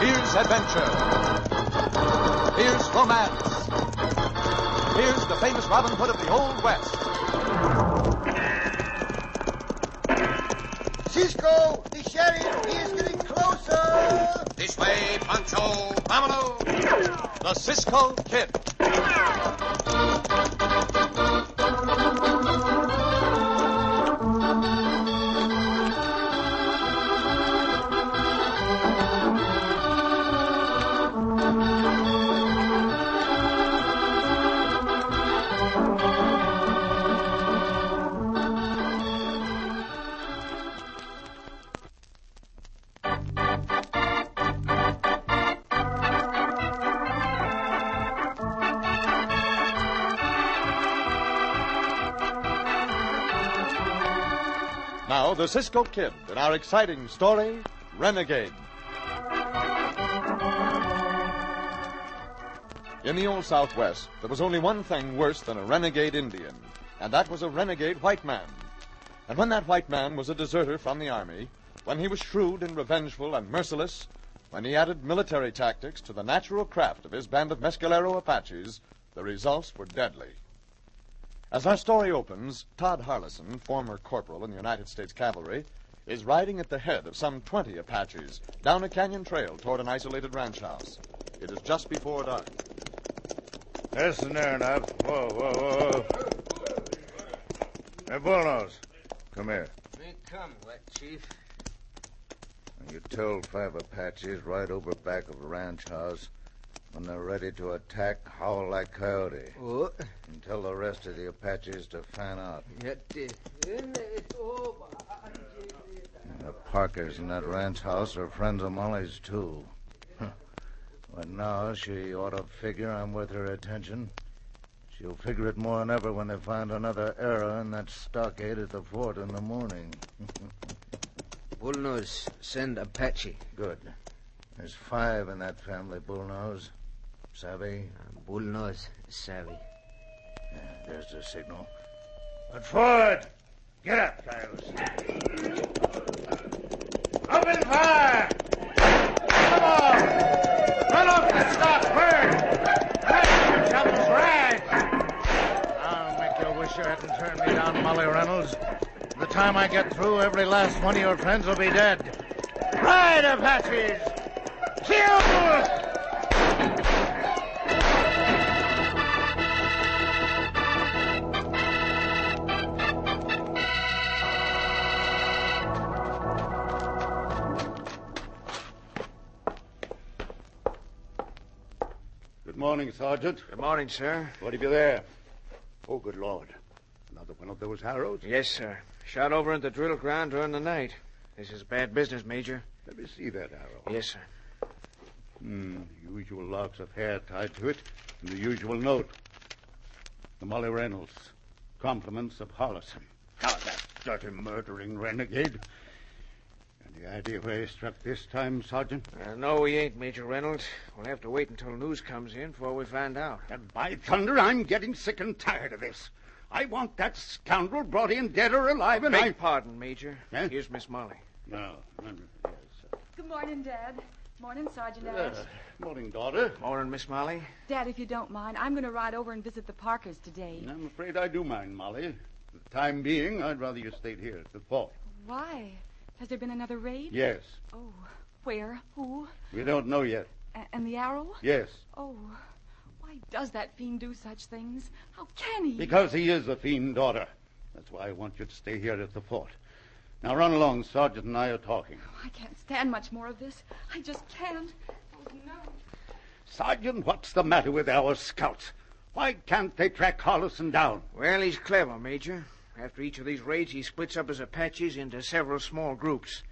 Here's adventure. Here's romance. Here's the famous Robin Hood of the Old West. Cisco, the sheriff, he is getting closer. This way, Pancho. Vámonos. The Cisco Kid. Now, the Cisco Kid in our exciting story, Renegade. In the old Southwest, there was only one thing worse than a renegade Indian, and that was a renegade white man. And when that white man was a deserter from the army, when he was shrewd and revengeful and merciless, when he added military tactics to the natural craft of his band of Mescalero Apaches, the results were deadly. As our story opens, Todd Harlison, former corporal in the United States Cavalry, is riding at the head of some 20 Apaches down a canyon trail toward an isolated ranch house. It is just before dark. Listen there, enough. Whoa. Hey, Bullnose, come here. Me come, Wet Chief. You told 5 Apaches right over back of the ranch house. When they're ready to attack, howl like coyote. What? And tell the rest of the Apaches to fan out. The Parkers in that ranch house are friends of Molly's, too. But now she ought to figure I'm worth her attention. She'll figure it more than ever when they find another error in that stockade at the fort in the morning. Bullnose, send Apache. Good. There's 5 in that family, Bullnose. Savvy? Bullnose, savvy. Yeah, there's the signal. But forward! Get up, Giles. Open fire! Come on! Run off the stock first! Make something's right! I'll make you wish you hadn't turned me down, Molly Reynolds. By the time I get through, every last one of your friends will be dead. Ride, Apaches! Kill! Good morning, Sergeant. Good morning, sir. What have you there? Oh, good Lord. Another one of those arrows? Yes, sir. Shot over at the drill ground during the night. This is bad business, Major. Let me see that arrow. Yes, sir. Usual locks of hair tied to it, and the usual note. To Molly Reynolds. Compliments of Harlison. Oh, that dirty murdering renegade. Any idea where he struck this time, Sergeant? No, we ain't, Major Reynolds. We'll have to wait until news comes in before we find out. And by thunder, I'm getting sick and tired of this. I want that scoundrel brought in dead or alive, and Beg pardon, Major. Eh? Here's Miss Molly. No. Yes. Good morning, Dad. Morning, Sergeant Ash. Morning, daughter. Morning, Miss Molly. Dad, if you don't mind, I'm going to ride over and visit the Parkers today. I'm afraid I do mind, Molly. For the time being, I'd rather you stayed here at the fort. Why? Has there been another raid? Yes. Oh, where? Who? We don't know yet. And the arrow? Yes. Oh, why does that fiend do such things? How can he? Because he is a fiend, daughter. That's why I want you to stay here at the fort. Now run along. Sergeant and I are talking. Oh, I can't stand much more of this. I just can't. Oh, no. Sergeant, what's the matter with our scouts? Why can't they track Harlison down? Well, he's clever, Major. After each of these raids, he splits up his Apaches into several small groups.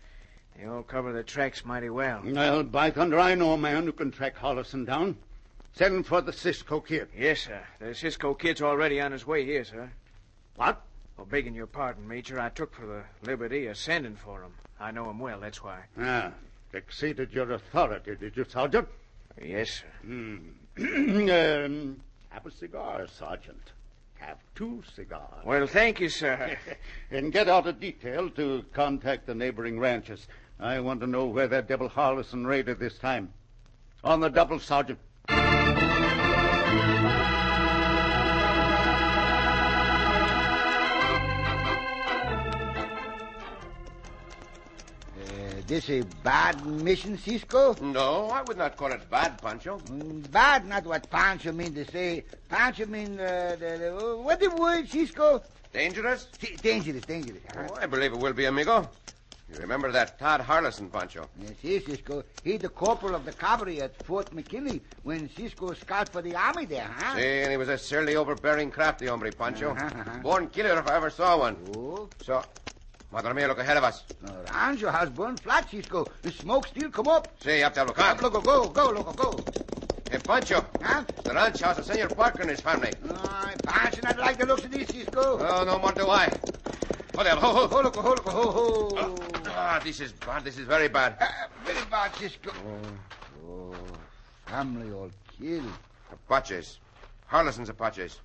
They all cover the tracks mighty well. Well, by thunder, I know a man who can track Harlison down. Send for the Cisco Kid. Yes, sir. The Cisco Kid's already on his way here, sir. What? Well, begging your pardon, Major, I took for the liberty of sending for him. I know him well, that's why. Exceeded your authority, did you, Sergeant? Yes, sir. Have a cigar, Sergeant. Have 2 cigars. Well, thank you, sir. And get out a detail to contact the neighboring ranches. I want to know where that devil Harlison raided this time. On the double, Sergeant. This a bad mission, Cisco? No, I would not call it bad, Pancho. Bad, not what Pancho mean to say. Pancho mean, what the word, Cisco? Dangerous? Dangerous. Oh, I believe it will be, amigo. You remember that Todd Harlison, Pancho? Yes, Cisco. He the corporal of the cavalry at Fort McKinley when Cisco scout for the army there, huh? See, and he was a surly, overbearing, crafty hombre, Pancho. Uh-huh. Born killer if I ever saw one. Oh. So, Madre mia, look ahead of us. Rancho has burned flat, Cisco. The smoke still come up. See, up there, look on. Loco, go. Hey, Pancho. Huh? The ranch house of Senor Parker and his family. Pancho not like the looks of this, Cisco. Oh, no more do I. Oh, there, ho. Ho. This is bad. This is very bad. Very bad, Cisco. Oh, family all killed. Apaches. Harlison's Apaches.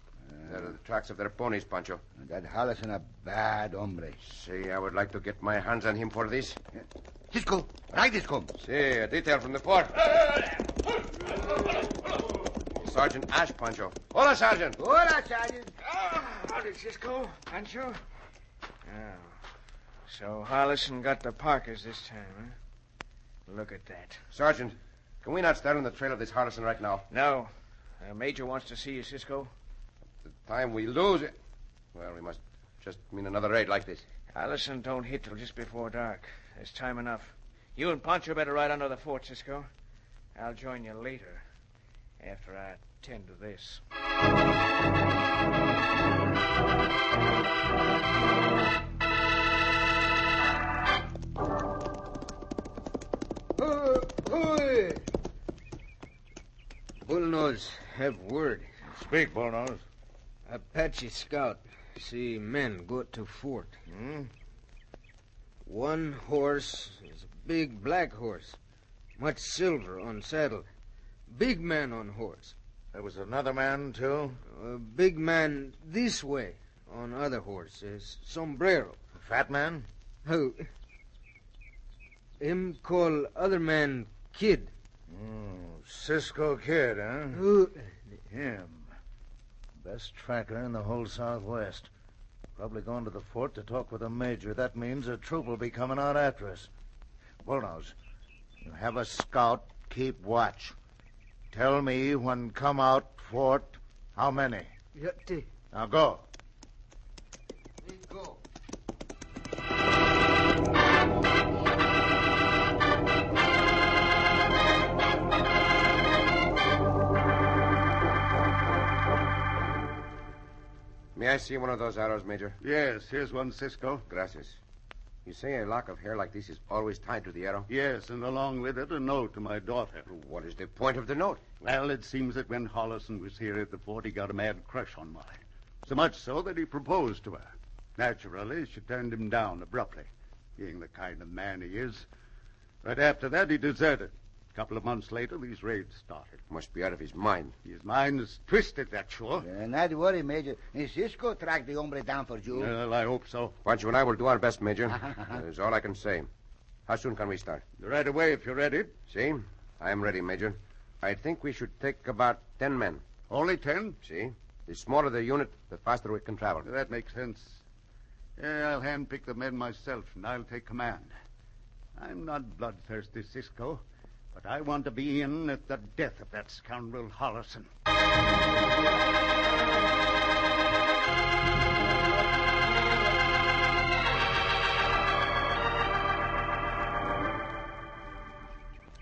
They're the tracks of their ponies, Pancho. That Harlison a bad hombre. See, I would like to get my hands on him for this. Cisco, right this come. See, a detail from the fort. Sergeant Ash, Pancho. Hola, Sergeant. Hola, Sergeant. Howdy, Cisco. Pancho. Oh. So Harlison got the Parkers this time, huh? Look at that. Sergeant, can we not start on the trail of this Harlison right now? No. Major wants to see you, Cisco. The time we lose it. Well, we must just mean another raid like this. Harlison don't hit till just before dark. There's time enough. You and Pancho better ride under the fort, Cisco. I'll join you later, after I tend to this. Bullnose, have word. Speak, Bullnose. Apache scout. See men go to fort. One horse is a big black horse. Much silver on saddle. Big man on horse. There was another man, too? A big man this way on other horse. Sombrero. A fat man? Who? Him call other man Kid. Cisco Kid, huh? Who? Him. Best tracker in the whole Southwest. Probably gone to the fort to talk with the major. That means a troop will be coming out after us. Bullnose, you have a scout. Keep watch. Tell me when come out fort how many. Yatti. Now go. Go. May I see one of those arrows, Major? Yes, here's one, Cisco. Gracias. You say a lock of hair like this is always tied to the arrow? Yes, and along with it, a note to my daughter. What is the point of the note? Well, it seems that when Harlison was here at the fort, he got a mad crush on Molly. So much so that he proposed to her. Naturally, she turned him down abruptly, being the kind of man he is. Right after that, he deserted. A couple of months later, these raids started. Must be out of his mind. His mind is twisted, that's sure. Not worry, Major. Cisco tracked the hombre down for you. Well, I hope so. Pancho and I will do our best, Major. That's all I can say. How soon can we start? Right away, if you're ready. See? I am ready, Major. I think we should take about 10 men. Only 10? See? The smaller the unit, the faster we can travel. That makes sense. Yeah, I'll handpick the men myself, and I'll take command. I'm not bloodthirsty, Cisco, but I want to be in at the death of that scoundrel Harlison.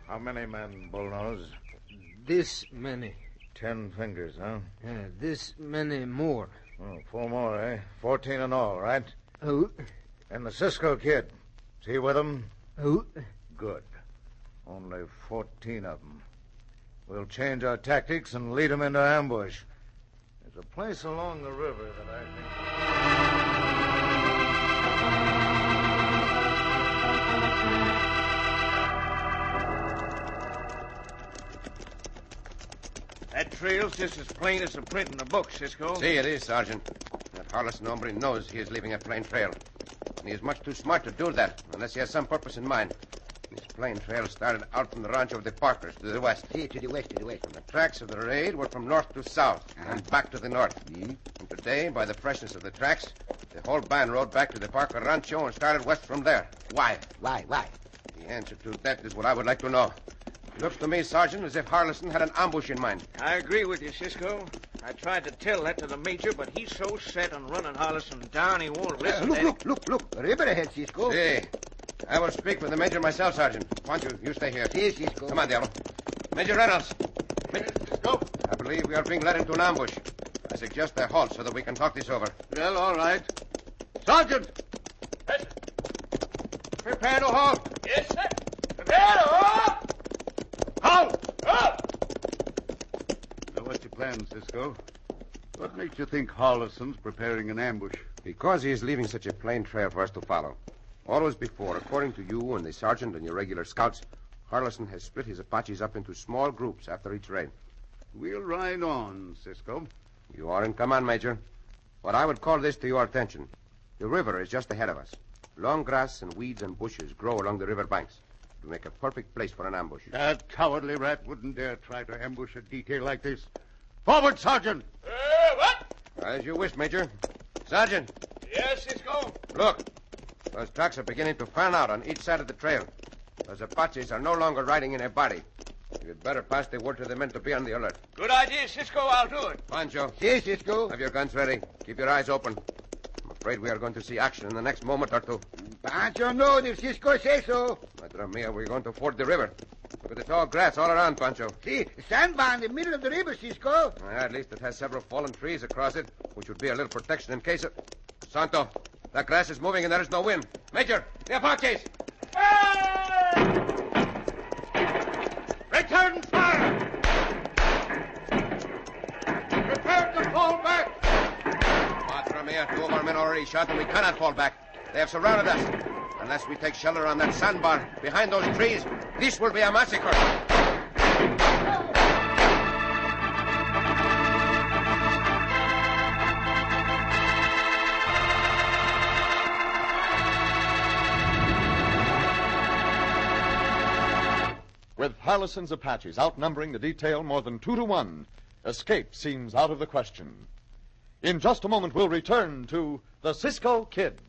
How many men, Bullnose? This many. 10 fingers, huh? This many more. Oh, 4 more, eh? 14 in all, right? Who? And the Cisco Kid. Is he with them? Who? Good. Only 14 of them. We'll change our tactics and lead them into ambush. There's a place along the river that I think... That trail's just as plain as the print in the book, Cisco. See, it is, Sergeant. That Harlison hombre knows he is leaving a plain trail. And he is much too smart to do that, unless he has some purpose in mind. This plain trail started out from the ranch of the Parkers to the west. See, to the west. And the tracks of the raid were from north to south and back to the north. And today, by the freshness of the tracks, the whole band rode back to the Parker Rancho and started west from there. Why? Why? The answer to that is what I would like to know. It looks to me, Sergeant, as if Harlison had an ambush in mind. I agree with you, Cisco. I tried to tell that to the Major, but he's so set on running Harlison down, he won't listen. Look. River ahead, Cisco. Hey, I will speak with the Major myself, Sergeant. Pancho, you stay here. See, Cisco. Come on, Diablo. Major Reynolds. Cisco? I believe we are being led into an ambush. I suggest a halt so that we can talk this over. Well, all right. Sergeant! Yes. Prepare to halt. Yes, sir. Prepare to halt! Halt! Now, what's your plan, Cisco? What makes you think Harlison's preparing an ambush? Because he is leaving such a plain trail for us to follow. Always before, according to you and the sergeant and your regular scouts, Harlison has split his Apaches up into small groups after each raid. We'll ride on, Cisco. You are in command, Major. What I would call this to your attention. The river is just ahead of us. Long grass and weeds and bushes grow along the river banks. It will make a perfect place for an ambush. That cowardly rat wouldn't dare try to ambush a detail like this. Forward, Sergeant! What? As you wish, Major. Sergeant. Yes, Cisco. Look. Those tracks are beginning to fan out on each side of the trail. Those Apaches are no longer riding in a body. You'd better pass the word to the men to be on the alert. Good idea, Cisco. I'll do it. Pancho, See, Cisco. have your guns ready. Keep your eyes open. I'm afraid we are going to see action in the next moment or two. Pancho knows if Cisco says so. Madre mia, we're going to ford the river. Look at the tall grass all around, Pancho. See, sandbar in the middle of the river, Cisco. At least it has several fallen trees across it, which would be a little protection in case of... Santo, that grass is moving and there is no wind. Major, the Apaches! Return fire! Prepare to fall back! Madre mia, two of our men already shot and we cannot fall back. They have surrounded us. Unless we take shelter on that sandbar behind those trees, this will be a massacre. With Harlison's Apaches outnumbering the detail more than 2 to 1, escape seems out of the question. In just a moment, we'll return to the Cisco Kid.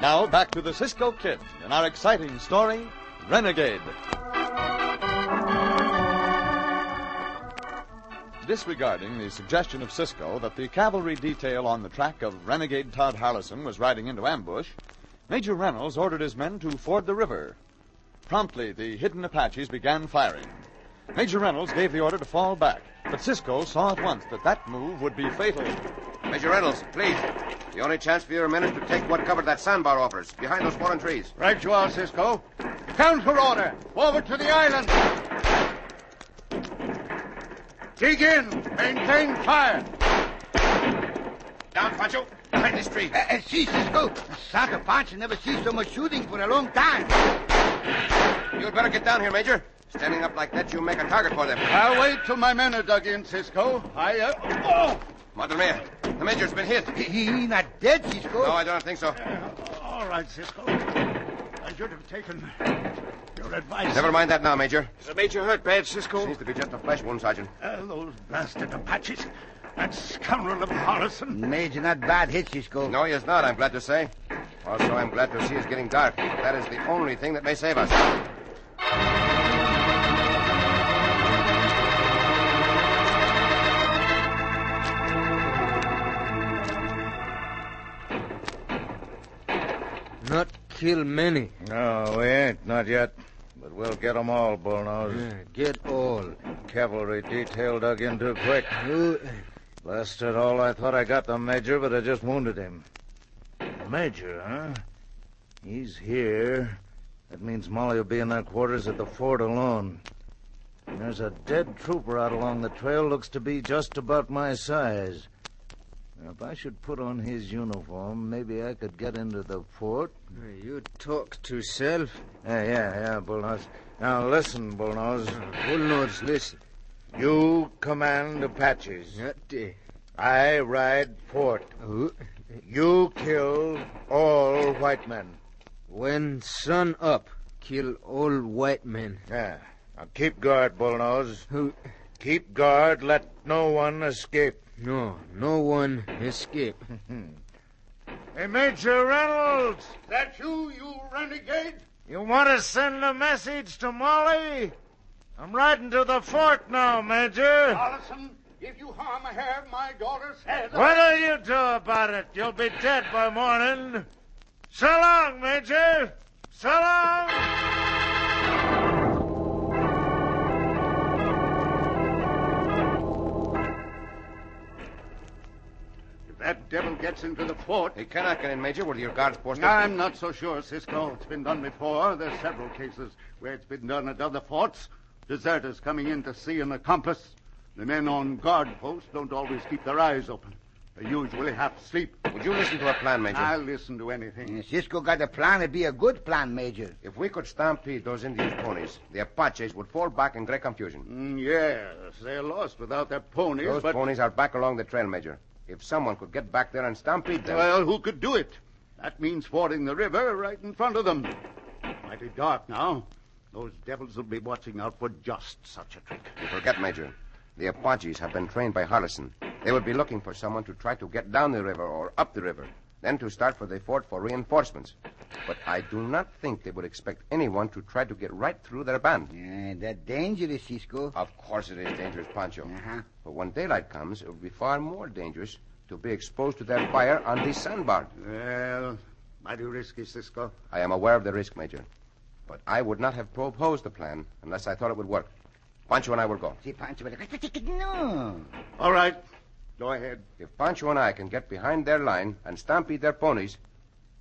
Now, back to the Cisco Kid and our exciting story, Renegade. Disregarding the suggestion of Cisco that the cavalry detail on the track of Renegade Todd Harlison was riding into ambush, Major Reynolds ordered his men to ford the river. Promptly, the hidden Apaches began firing. Major Reynolds gave the order to fall back, but Cisco saw at once that that move would be fatal. Major Reynolds, please. The only chance for your men is to take what cover that sandbar offers, behind those fallen trees. Right you are, Cisco. Counter order. Forward to the island. Dig in. Maintain fire. Down, Pancho. Behind this tree. See, Cisco. Santa Pancho never seen so much shooting for a long time. You'd better get down here, Major. Standing up like that, you make a target for them. I'll wait till my men are dug in, Cisco. Madre mia, the Major's been hit. He not dead, Cisco. No, I don't think so. All right, Cisco. I should have taken your advice. Never mind that now, Major. Is the Major hurt bad, Cisco? Seems to be just a flesh wound, Sergeant. Those blasted Apaches. That scoundrel of Harlison. Major not bad hit, Cisco. No, he is not, I'm glad to say. Also, I'm glad to see it's getting dark. That is the only thing that may save us. Not kill many. No, we ain't, not yet. But we'll get 'em all, Bullnose. Get all. Cavalry detail dug in too quick. Blasted all, I thought I got the Major, but I just wounded him. The Major, huh? He's here. That means Molly will be in their quarters at the fort alone. There's a dead trooper out along the trail. Looks to be just about my size. Now, if I should put on his uniform, maybe I could get into the fort. You talk to self. Yeah, Bullnose. Now, listen, Bullnose. Bullnose, listen. You command Apaches. That, I ride fort. You kill all white men. When sun up, kill all white men. Yeah. Now, keep guard, Bullnose. Keep guard. Let no one escape. No one escape. Hey, Major Reynolds. That you renegade? You want to send a message to Molly? I'm riding to the fort now, Major. Allison, if you harm a hair of my daughter's head... What'll you do about it? You'll be dead by morning. So long, Major. So long. If that devil gets into the fort... He cannot get in, Major, with your guards posted. I'm not so sure, Cisco. It's been done before. There's several cases where it's been done at other forts. Deserters coming in to see an accomplice. The men on guard posts don't always keep their eyes open. They usually have to sleep. Would you listen to a plan, Major? I'll listen to anything. Cisco got a plan. It'd be a good plan, Major. If we could stampede those Indian ponies, the Apaches would fall back in great confusion. Yes, they're lost without their ponies, Those but... ponies are back along the trail, Major. If someone could get back there and stampede them... Well, who could do it? That means fording the river right in front of them. Mighty dark now. Those devils will be watching out for just such a trick. You forget, Major. The Apaches have been trained by Harrison. They would be looking for someone to try to get down the river or up the river, then to start for the fort for reinforcements. But I do not think they would expect anyone to try to get right through their band. Yeah, that's dangerous, Cisco. Of course it is dangerous, Pancho. Uh-huh. But when daylight comes, it will be far more dangerous to be exposed to their fire on this sandbar. Well, mighty risky, Cisco. I am aware of the risk, Major. But I would not have proposed the plan unless I thought it would work. Pancho and I will go. See, Pancho, no. All right. Go ahead. If Pancho and I can get behind their line and stampede their ponies,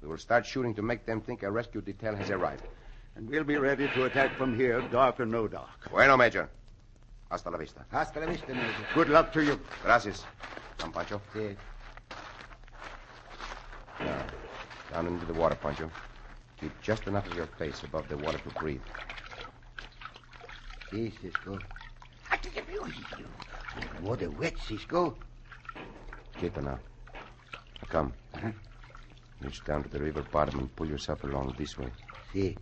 we will start shooting to make them think a rescue detail has arrived. And we'll be ready to attack from here, dark or no dark. Bueno, Major. Hasta la vista. Hasta la vista, Major. Good luck to you. Gracias. Come, Pancho. Sí. Now, down into the water, Pancho. Keep just enough of your face above the water to breathe. See, Cisco. Water wet, Cisco. Quieto now. Now come. Uh-huh. Reach down to the river bottom and pull yourself along this way. See.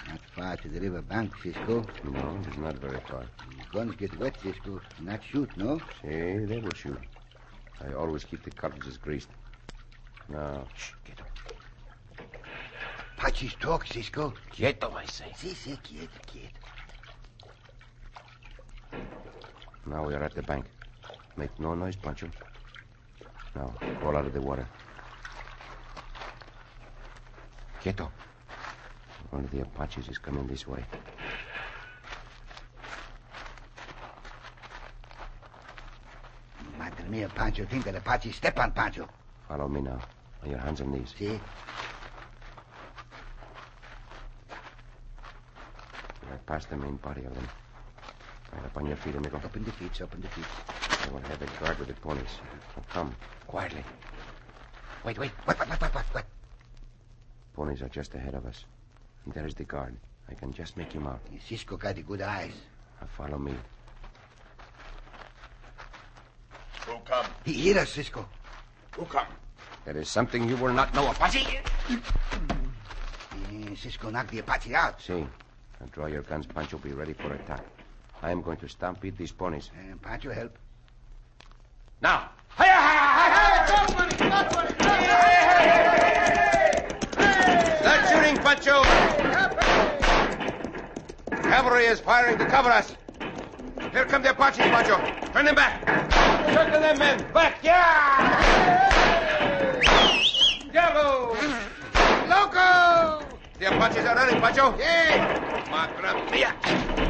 Not far to the river bank, Cisco. No, it's not very far. Guns get wet, Cisco. Not shoot, no? See, they will shoot. I always keep the cartridges greased. Now, shh, quieto. Apaches talk, Cisco. Quieto, I say. See, quieto. Now we are at the bank. Make no noise, Pancho. Now, crawl out of the water. Quieto. One of the Apaches is coming this way. Madre mia, Pancho. Think of the Apache. Step on Pancho. Follow me now. On your hands and knees. See? Right past the main body of them. Right up on your feet, amigo. Up in the feet. I will have a guard with the ponies. Now come, quietly. Wait. What? Ponies are just ahead of us. And there is the guard. I can just make him out. Cisco got the good eyes. Now follow me. Who come? He hit us, Cisco. Who come? There is something you will not know, Apache. Cisco knocked the Apache out. See. Now draw your guns, Pancho. Be ready for attack. I am going to stampede these ponies. Pancho, help. Now! Start shooting, Pancho! Cavalry is firing to cover us. Here come the Apaches, Pancho. Turn them back. Circle them men. Back, yeah! Diablo! Loco! The Apaches are running, Pancho. Yeah! Madre mia!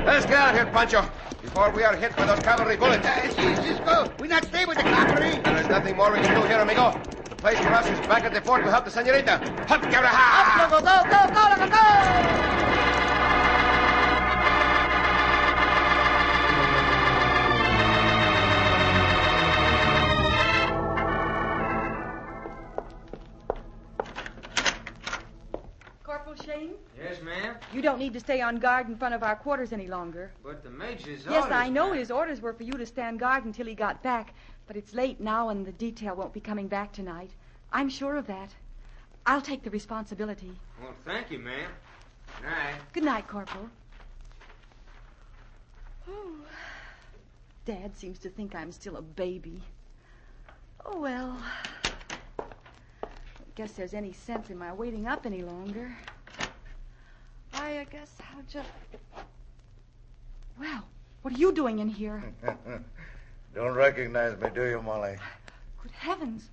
Let us get out of here, Pancho, before we are hit by those cavalry bullets. Cisco, we not stay with the cavalry. There's nothing more we can do here, amigo. The place for us is back at the fort to help the senorita. Up, Go! You don't need to stay on guard in front of our quarters any longer. But the Major's Yes, orders, I know ma'am. his orders were for you to stand guard until he got back. But it's late now, and the detail won't be coming back tonight. I'm sure of that. I'll take the responsibility. Well, thank you, ma'am. Good night. Good night, Corporal. Oh, Dad seems to think I'm still a baby. Oh, well. I guess there's any sense in my waiting up any longer. I guess I'll just... Well, what are you doing in here? Don't recognize me, do you, Molly? Good heavens.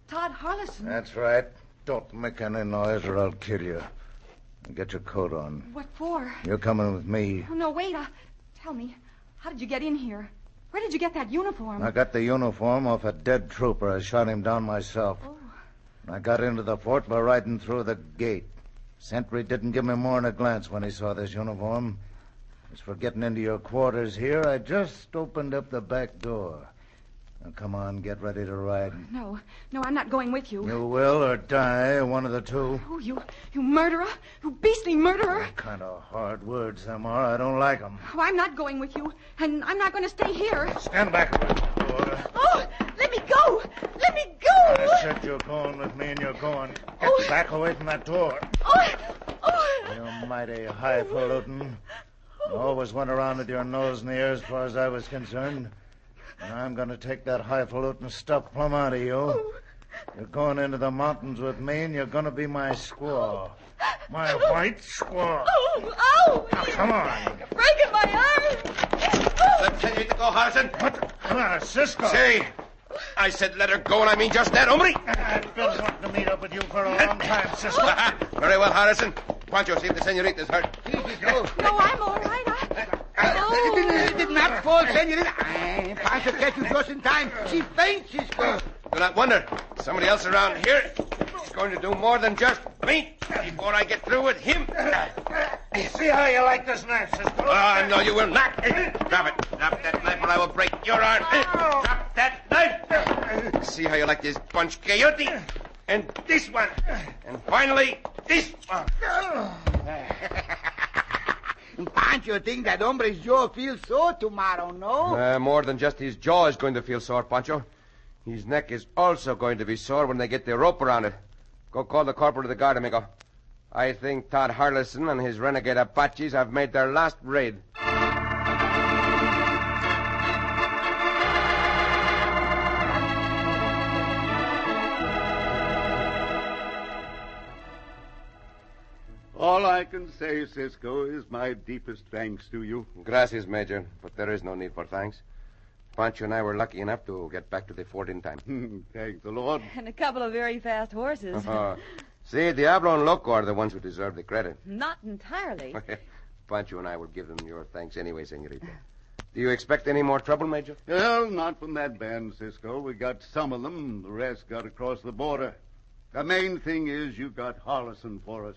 Todd Harlison. That's right. Don't make any noise or I'll kill you. Get your coat on. What for? You're coming with me. Oh, no, wait. Tell me, how did you get in here? Where did you get that uniform? I got the uniform off a dead trooper. I shot him down myself. Oh. I got into the fort by riding through the gate. Sentry didn't give me more than a glance when he saw this uniform. As for getting into your quarters here, I just opened up the back door. Now, come on, get ready to ride. No, I'm not going with you. You will or die, one of the two. Oh, you murderer. You beastly murderer. What kind of hard words them are. I don't like them. Oh, I'm not going with you, and I'm not going to stay here. Stand back a bit, Vola. Oh, let me go. Let me go. I said you're going with me, and you're going. Get back away from that door. Oh. You're mighty highfalutin. You always went around with your nose in the air as far as I was concerned. And I'm going to take that highfalutin stuff plumb out of you. You're going into the mountains with me, and you're going to be my squaw. My white squaw. Oh, ow. Now, come on. You're breaking my arm. Let's tell you to go, Harrison. What? Cisco. Say, I said let her go, and I mean just that, hombre. I've been wanting to meet up with you for a long time, Cisco. Very well, Harrison. Pancho, see if the senorita's hurt. No, I'm all right. It did not fall, senorita. Pancho catch you just in time. She faints, Cisco. Do not wonder. Somebody else around here is going to do more than just me before I get through with him. See how you like this knife, Cisco. No, you will not. Drop it. Drop that knife or I will break your arm. Drop that knife. See how you like this bunch coyote. And this one. And finally, this one. Pancho think that hombre's jaw feels sore tomorrow, no? More than just his jaw is going to feel sore, Pancho. His neck is also going to be sore when they get the rope around it. Go call the corporal to the guard, amigo. I think Todd Harlison and his renegade Apaches have made their last raid. All I can say, Cisco, is my deepest thanks to you. Gracias, Major, but there is no need for thanks. Pancho and I were lucky enough to get back to the fort in time. Thank the Lord. And a couple of very fast horses. See, Diablo and Loco are the ones who deserve the credit. Not entirely. Pancho and I will give them your thanks anyway, senorita. Do you expect any more trouble, Major? Well, not from that band, Cisco. We got some of them. The rest got across the border. The main thing is you got Harlison for us.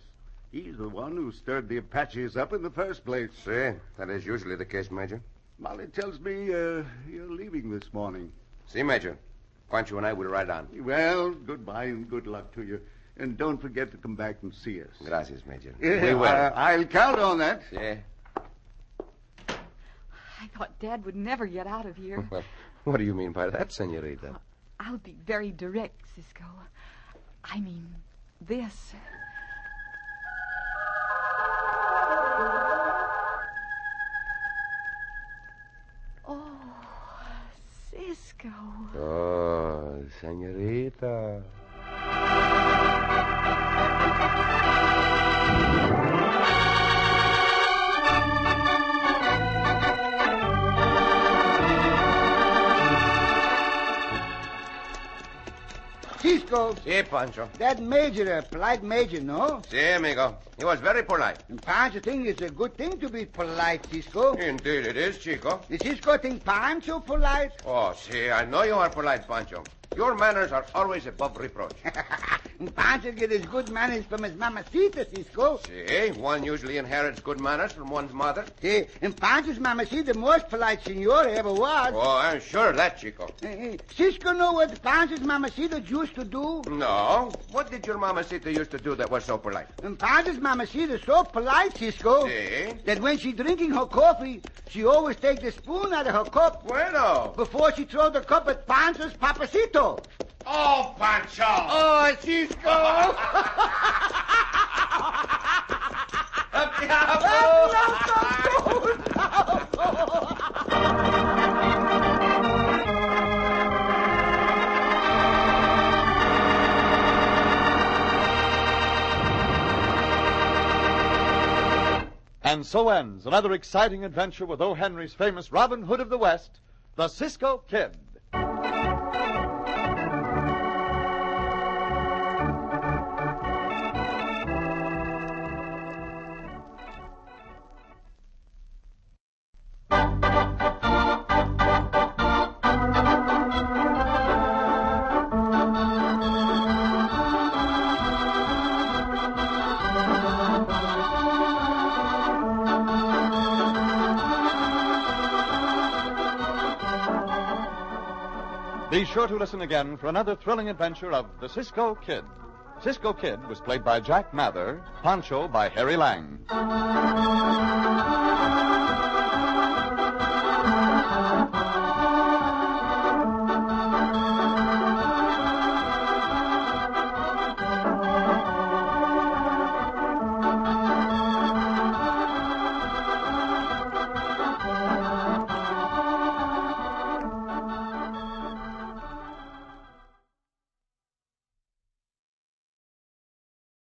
He's the one who stirred the Apaches up in the first place. See, that is usually the case, Major. Molly tells me you're leaving this morning. See, Major. Pancho and I will ride on. Well, goodbye and good luck to you. And don't forget to come back and see us. Gracias, Major. We will. I'll count on that. Yeah. I thought Dad would never get out of here. Well, what do you mean by that, senorita? I'll be very direct, Cisco. I mean, this. Oh, Cisco. Oh, senorita. Cisco, Si, Pancho. that major, a polite major, no? Si, amigo. He was very polite. And Pancho think it's a good thing to be polite, Cisco. Indeed it is, Chico. Does Cisco think Pancho polite? Oh, si, I know you are polite, Pancho. Your manners are always above reproach. And Pancho get his good manners from his mamacita, Cisco. See, one usually inherits good manners from one's mother. See, and Pancho's mamacita the most polite senora ever was. Oh, I'm sure of that, Chico. Cisco know what Pancho's mamacita used to do? No. What did your mamacita used to do that was so polite? And Pancho's mamacita so polite, Cisco, See? that when she drinking her coffee, she always take the spoon out of her cup Bueno. before she throw the cup at Pancho's papacito. Oh, Pancho! Oh, Cisco! And so ends another exciting adventure with O. Henry's famous Robin Hood of the West, the Cisco Kid. Be sure to listen again for another thrilling adventure of the Cisco Kid. Cisco Kid was played by Jack Mather, Pancho by Harry Lang.